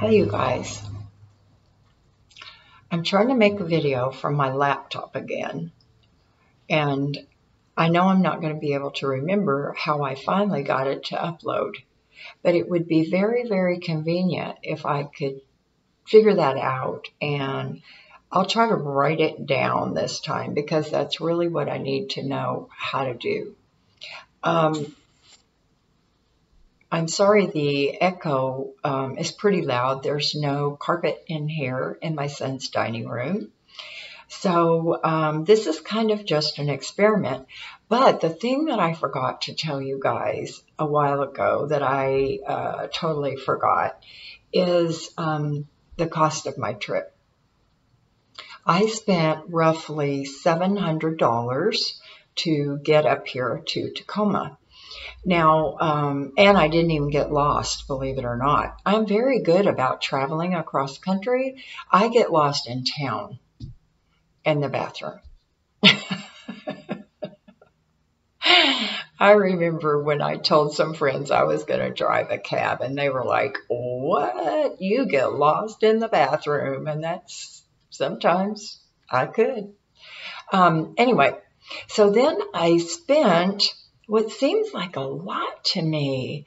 Hey you guys, I'm trying to make a video from my laptop again, and I know I'm not going to be able to remember how I finally got it to upload, but it would be very, very convenient if I could figure that out, and I'll try to write it down this time because that's really what I need to know how to do. I'm sorry the echo is pretty loud. There's no carpet in here in my son's dining room. So this is kind of just an experiment. But the thing that I forgot to tell you guys a while ago that I totally forgot is the cost of my trip. I spent roughly $700 to get up here to Tacoma. Now, and I didn't even get lost, believe it or not. I'm very good about traveling across country. I get lost in town and the bathroom. I remember when I told some friends I was going to drive a cab, and they were like, "What? You get lost in the bathroom?" And that's sometimes I could. Anyway, so then I spent what seems like a lot to me,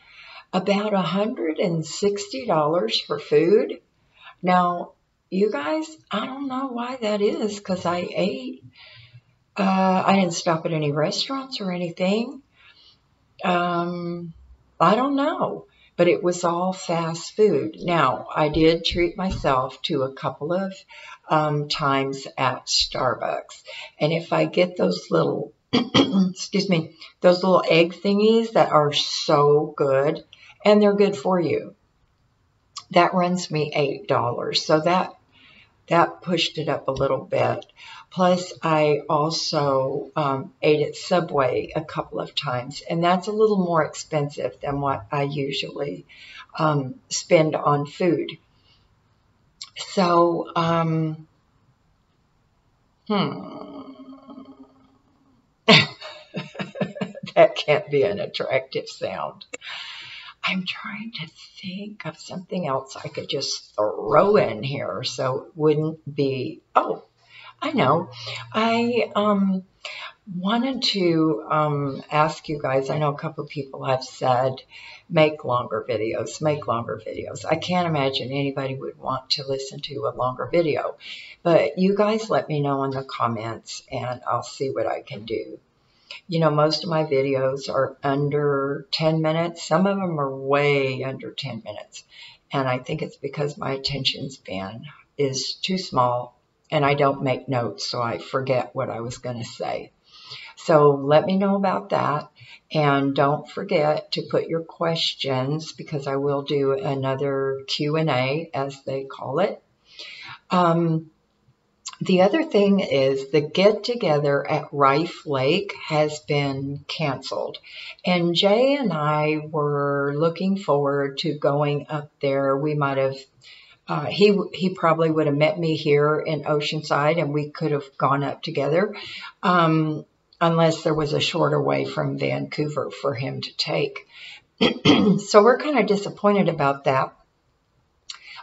about $160 for food. Now, you guys, I don't know why that is, because I ate. I didn't stop at any restaurants or anything. I don't know, but it was all fast food. Now, I did treat myself to a couple of times at Starbucks. And if I get those little, excuse me, those little egg thingies that are so good, and they're good for you, that runs me $8. So that pushed it up a little bit. Plus, I also ate at Subway a couple of times, and that's a little more expensive than what I usually spend on food. So, that can't be an attractive sound. I'm trying to think of something else I could just throw in here so it wouldn't be, oh, I know. I wanted to ask you guys, I know a couple of people have said, make longer videos, make longer videos. I can't imagine anybody would want to listen to a longer video, but you guys let me know in the comments and I'll see what I can do. You know, most of my videos are under 10 minutes. Some of them are way under 10 minutes. And I think it's because my attention span is too small and I don't make notes, so I forget what I was going to say. So let me know about that. And don't forget to put your questions, because I will do another Q&A, as they call it. The other thing is the get-together at Rife Lake has been canceled. And Jay and I were looking forward to going up there. We might have, he probably would have met me here in Oceanside and we could have gone up together, unless there was a shorter way from Vancouver for him to take. So we're kind of disappointed about that.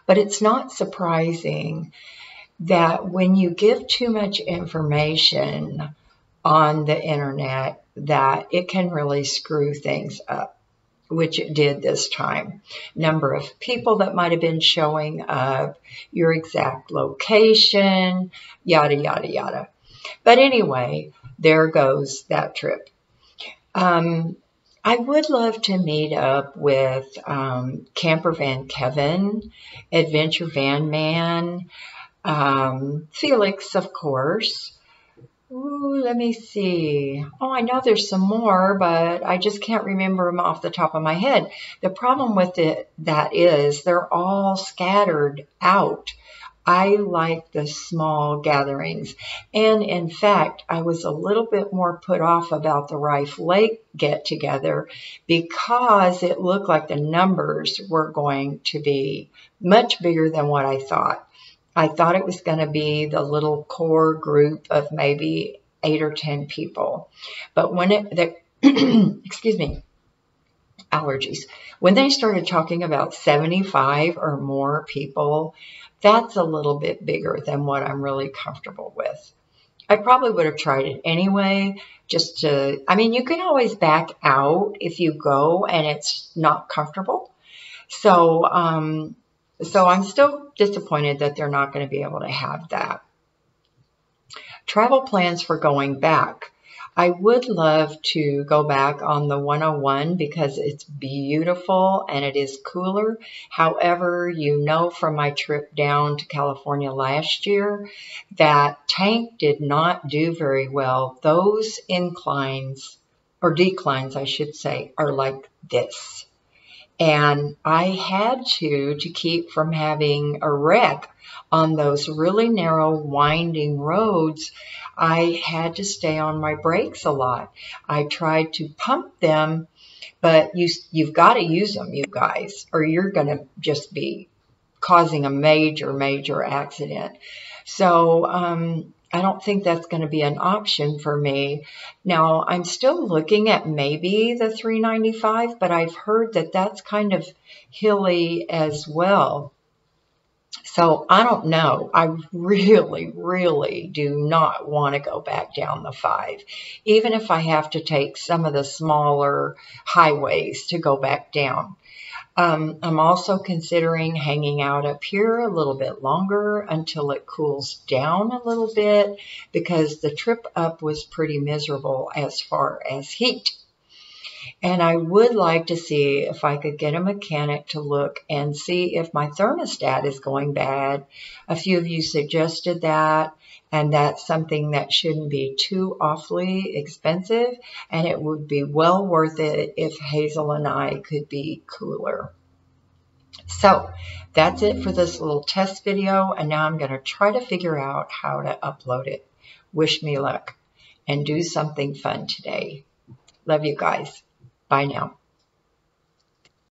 But it's not surprising that when you give too much information on the internet, that it can really screw things up, which it did this time. Number of people that might have been showing up, your exact location, yada, yada, yada. But anyway, there goes that trip. I would love to meet up with Camper Van Kevin, Adventure Van Man, Felix, of course. Ooh, let me see. Oh, I know there's some more, but I just can't remember them off the top of my head. The problem with that is they're all scattered out. I like the small gatherings. And in fact, I was a little bit more put off about the Rife Lake get-together because it looked like the numbers were going to be much bigger than what I thought. I thought it was going to be the little core group of maybe 8 or 10 people. But when excuse me, allergies. When they started talking about 75 or more people, that's a little bit bigger than what I'm really comfortable with. I probably would have tried it anyway, just to, I mean, you can always back out if you go and it's not comfortable. So, so I'm still disappointed that they're not going to be able to have that. Travel plans for going back. I would love to go back on the 101 because it's beautiful and it is cooler. However, you know from my trip down to California last year that tank did not do very well. Those inclines, or declines I should say, are like this. And I had to keep from having a wreck on those really narrow winding roads. I had to stay on my brakes a lot. I tried to pump them, but you've got to use them, you guys, or you're going to just be causing a major accident. So I don't think that's going to be an option for me. Now, I'm still looking at maybe the 395, but I've heard that that's kind of hilly as well. So I don't know. I really do not want to go back down the 5, even if I have to take some of the smaller highways to go back down. I'm also considering hanging out up here a little bit longer until it cools down a little bit because the trip up was pretty miserable as far as heat. And I would like to see if I could get a mechanic to look and see if my thermostat is going bad. A few of you suggested that, and that's something that shouldn't be too awfully expensive, and it would be well worth it if Hazel and I could be cooler. So that's it for this little test video, and now I'm going to try to figure out how to upload it. Wish me luck, and do something fun today. Love you guys. Bye now.